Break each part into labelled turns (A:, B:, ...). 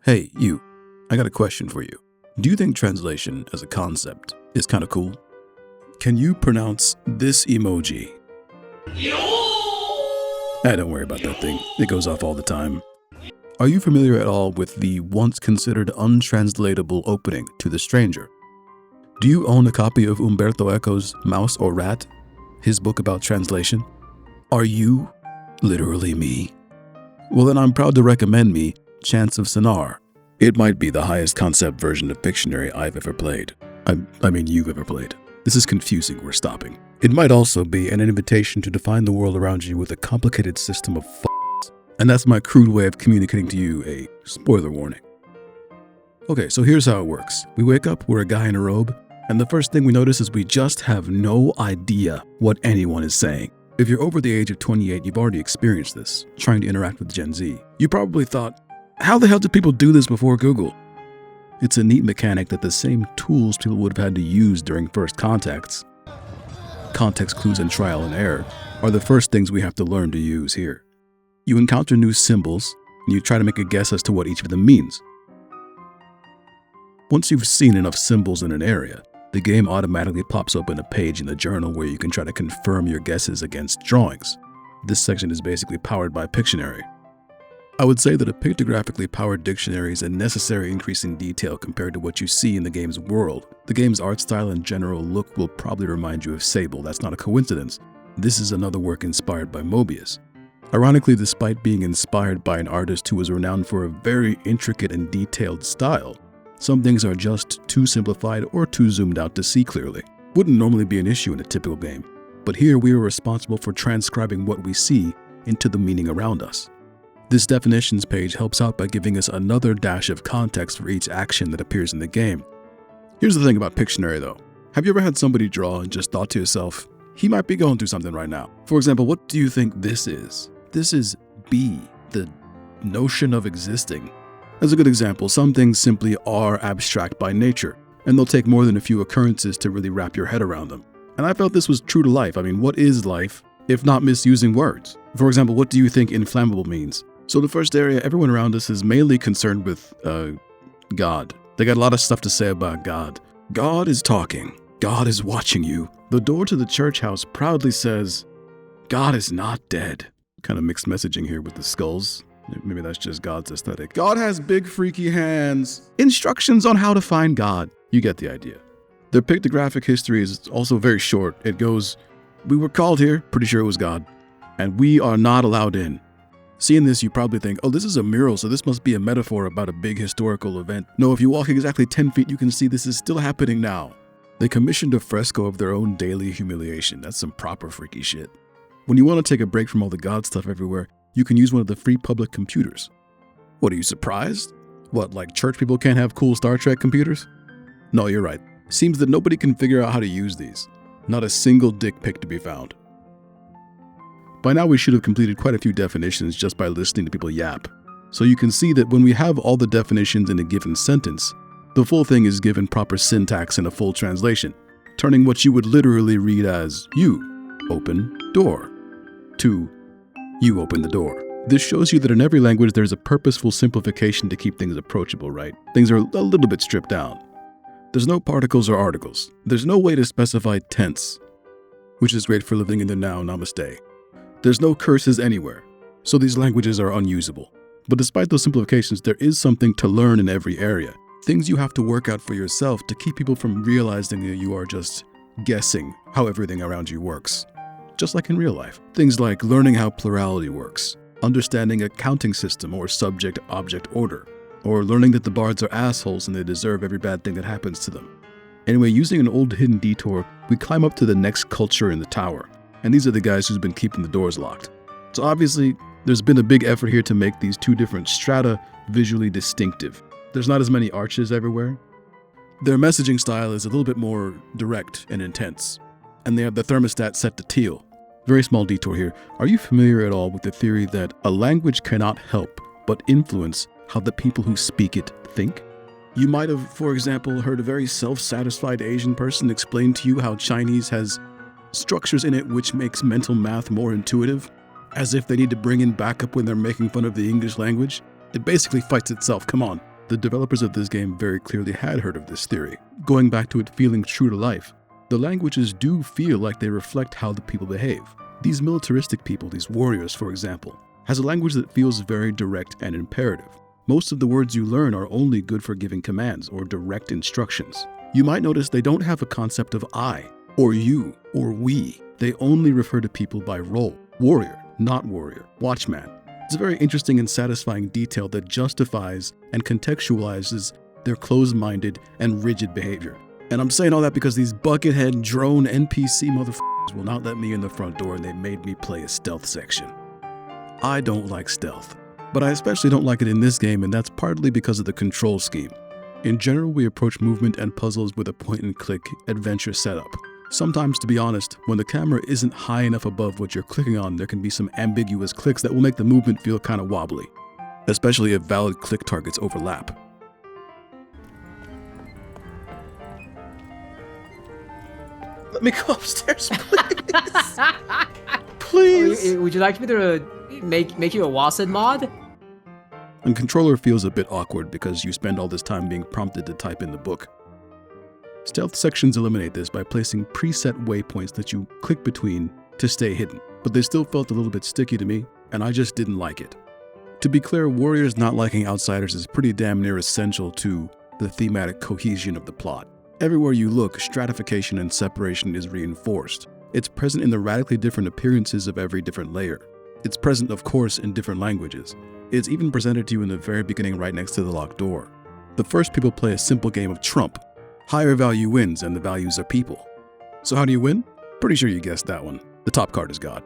A: Hey, you. I got a question for you. Do you think translation as a concept is kind of cool? Can you pronounce this emoji? Don't worry about that thing. It goes off all the time. Are you familiar at all with the once considered untranslatable opening to The Stranger? Do you own a copy of Umberto Eco's Mouse or Rat, his book about translation? Are you literally me? Well, then I'm proud to recommend me Chants of Sennaar. It might be the highest concept version of Pictionary I've ever played. I mean you've ever played. This is confusing, we're stopping. It might also be an invitation to define the world around you with a complicated system of f***s. And that's my crude way of communicating to you a spoiler warning. Okay, so here's how it works. We wake up, we're a guy in a robe, and the first thing we notice is we just have no idea what anyone is saying. If you're over the age of 28, you've already experienced this, trying to interact with Gen Z. You probably thought, how the hell did people do this before Google? It's a neat mechanic that the same tools people would have had to use during first contacts, context clues and trial and error, are the first things we have to learn to use here. You encounter new symbols, and you try to make a guess as to what each of them means. Once you've seen enough symbols in an area, the game automatically pops open a page in the journal where you can try to confirm your guesses against drawings. This section is basically powered by Pictionary. I would say that a pictographically powered dictionary is a necessary increase in detail compared to what you see in the game's world. The game's art style and general look will probably remind you of Sable. That's not a coincidence. This is another work inspired by Mobius. Ironically, despite being inspired by an artist who was renowned for a very intricate and detailed style, some things are just too simplified or too zoomed out to see clearly. Wouldn't normally be an issue in a typical game, but here we are responsible for transcribing what we see into the meaning around us. This definitions page helps out by giving us another dash of context for each action that appears in the game. Here's the thing about Pictionary though. Have you ever had somebody draw and just thought to yourself, he might be going through something right now? For example, what do you think this is? This is be, the notion of existing. As a good example, some things simply are abstract by nature, and they'll take more than a few occurrences to really wrap your head around them. And I felt this was true to life. I mean, what is life if not misusing words? For example, what do you think inflammable means? So the first area, everyone around us is mainly concerned with God. They got a lot of stuff to say about God. God is talking. God is watching you. The door to the church house proudly says, God is not dead. Kind of mixed messaging here with the skulls. Maybe that's just God's aesthetic. God has big freaky hands. Instructions on how to find God. You get the idea. Their pictographic history is also very short. It goes, we were called here, pretty sure it was God, and we are not allowed in. Seeing this, you probably think, oh, this is a mural, so this must be a metaphor about a big historical event. No, if you walk exactly 10 feet, you can see this is still happening now. They commissioned a fresco of their own daily humiliation. That's some proper freaky shit. When you want to take a break from all the God stuff everywhere, you can use one of the free public computers. What, are you surprised? What, like church people can't have cool Star Trek computers? No, you're right. Seems that nobody can figure out how to use these. Not a single dick pic to be found. By now we should have completed quite a few definitions just by listening to people yap. So you can see that when we have all the definitions in a given sentence, the full thing is given proper syntax in a full translation, turning what you would literally read as you open door to you open the door. This shows you that in every language there's a purposeful simplification to keep things approachable, right? Things are a little bit stripped down. There's no particles or articles. There's no way to specify tense, which is great for living in the now, namaste. There's no curses anywhere, so these languages are unusable. But despite those simplifications, there is something to learn in every area. Things you have to work out for yourself to keep people from realizing that you are just guessing how everything around you works. Just like in real life. Things like learning how plurality works, understanding a counting system or subject-object order, or learning that the bards are assholes and they deserve every bad thing that happens to them. Anyway, using an old hidden detour, we climb up to the next culture in the tower. And these are the guys who's been keeping the doors locked. So obviously, there's been a big effort here to make these two different strata visually distinctive. There's not as many arches everywhere. Their messaging style is a little bit more direct and intense. And they have the thermostat set to teal. Very small detour here. Are you familiar at all with the theory that a language cannot help but influence how the people who speak it think? You might have, for example, heard a very self-satisfied Asian person explain to you how Chinese has structures in it which makes mental math more intuitive, as if they need to bring in backup when they're making fun of the English language. It basically fights itself, come on. The developers of this game very clearly had heard of this theory, going back to it feeling true to life. The languages do feel like they reflect how the people behave. These militaristic people, these warriors for example, has a language that feels very direct and imperative. Most of the words you learn are only good for giving commands or direct instructions. You might notice they don't have a concept of I, or you, or we. They only refer to people by role. Warrior, not warrior, watchman. It's a very interesting and satisfying detail that justifies and contextualizes their closed-minded and rigid behavior. And I'm saying all that because these buckethead drone NPC motherfuckers will not let me in the front door and they made me play a stealth section. I don't like stealth, but I especially don't like it in this game, and that's partly because of the control scheme. In general, we approach movement and puzzles with a point-and-click adventure setup. Sometimes, to be honest, when the camera isn't high enough above what you're clicking on, there can be some ambiguous clicks that will make the movement feel kind of wobbly, especially if valid click targets overlap. Let me go upstairs, please. Please.
B: Would you like me to make you a WASD mod?
A: And controller feels a bit awkward because you spend all this time being prompted to type in the book. Stealth sections eliminate this by placing preset waypoints that you click between to stay hidden, but they still felt a little bit sticky to me, and I just didn't like it. To be clear, warriors not liking outsiders is pretty damn near essential to the thematic cohesion of the plot. Everywhere you look, stratification and separation is reinforced. It's present in the radically different appearances of every different layer. It's present, of course, in different languages. It's even presented to you in the very beginning right next to the locked door. The first people play a simple game of trump. Higher value wins, and the values are people. So how do you win? Pretty sure you guessed that one. The top card is God.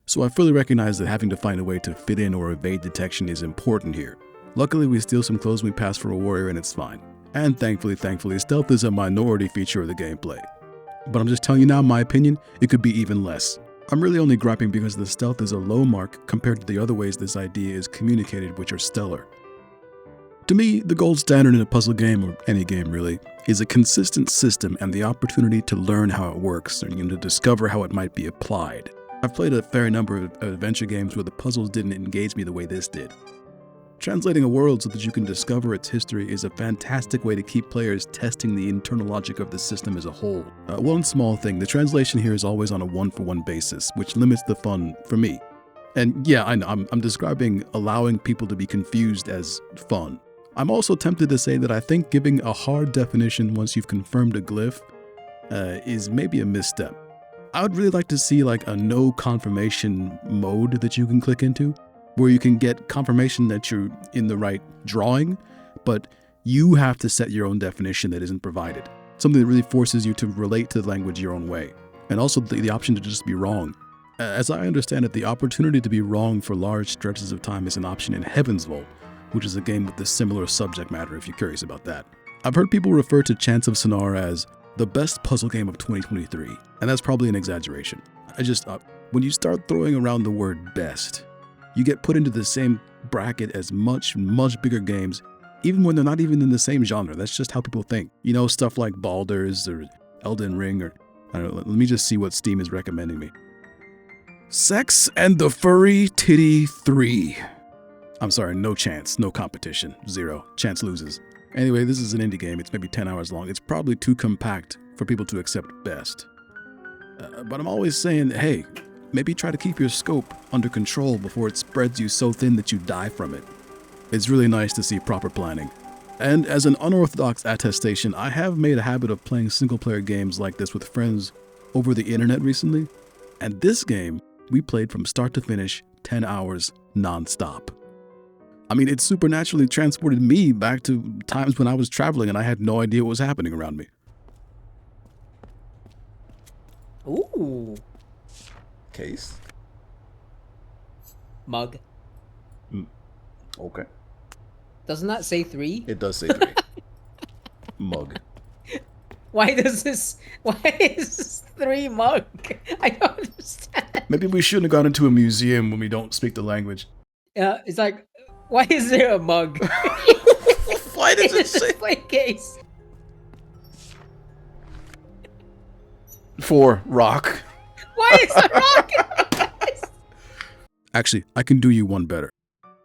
A: So I fully recognize that having to find a way to fit in or evade detection is important here. Luckily, we steal some clothes and we pass for a warrior and it's fine. And thankfully, stealth is a minority feature of the gameplay. But I'm just telling you now, my opinion, it could be even less. I'm really only griping because the stealth is a low mark compared to the other ways this idea is communicated, which are stellar. To me, the gold standard in a puzzle game, or any game really, is a consistent system and the opportunity to learn how it works and to discover how it might be applied. I've played a fair number of adventure games where the puzzles didn't engage me the way this did. Translating a world so that you can discover its history is a fantastic way to keep players testing the internal logic of the system as a whole. One small thing, the translation here is always on a one-for-one basis, which limits the fun for me. And yeah, I know, I'm describing allowing people to be confused as fun. I'm also tempted to say that I think giving a hard definition once you've confirmed a glyph is maybe a misstep. I would really like to see like a no confirmation mode that you can click into, where you can get confirmation that you're in the right drawing, but you have to set your own definition that isn't provided. Something that really forces you to relate to the language your own way. And also the option to just be wrong. As I understand it, the opportunity to be wrong for large stretches of time is an option in Heaven's Vault, which is a game with a similar subject matter if you're curious about that. I've heard people refer to Chants of Sennaar as the best puzzle game of 2023, and that's probably an exaggeration. When you start throwing around the word best, you get put into the same bracket as much bigger games, even when they're not even in the same genre. That's just how people think. You know, stuff like Baldur's or Elden Ring or, I don't know, let me just see what Steam is recommending me. Sex and the Furry Titty 3. I'm sorry, no chance, no competition, 0. Chance loses. Anyway, this is an indie game. It's maybe 10 hours long. It's probably too compact for people to accept best. But I'm always saying, hey, maybe try to keep your scope under control before it spreads you so thin that you die from it. It's really nice to see proper planning. And as an unorthodox attestation, I have made a habit of playing single-player games like this with friends over the internet recently. And this game, we played from start to finish, 10 hours non-stop. I mean, it supernaturally transported me back to times when I was traveling and I had no idea what was happening around me.
B: Ooh.
A: Case?
B: Mug.
A: Okay.
B: Doesn't that say 3?
A: It does say 3. Mug.
B: Why is this 3 mug? I don't understand.
A: Maybe we shouldn't have gone into a museum when we don't speak the language.
B: Yeah, it's like, why is there a mug?
A: Why does it say?
B: Display case.
A: 4, rock.
B: Why is the rock?
A: Actually, I can do you one better.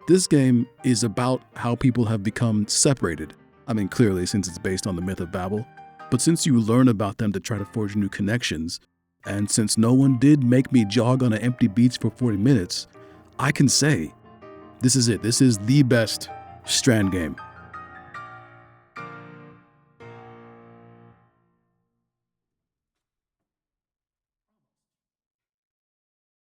A: This game is about how people have become separated. I mean, clearly, since it's based on the myth of Babel. But since you learn about them to try to forge new connections, and since no one did make me jog on an empty beach for 40 minutes, I can say, this is it. This is the best Strand game.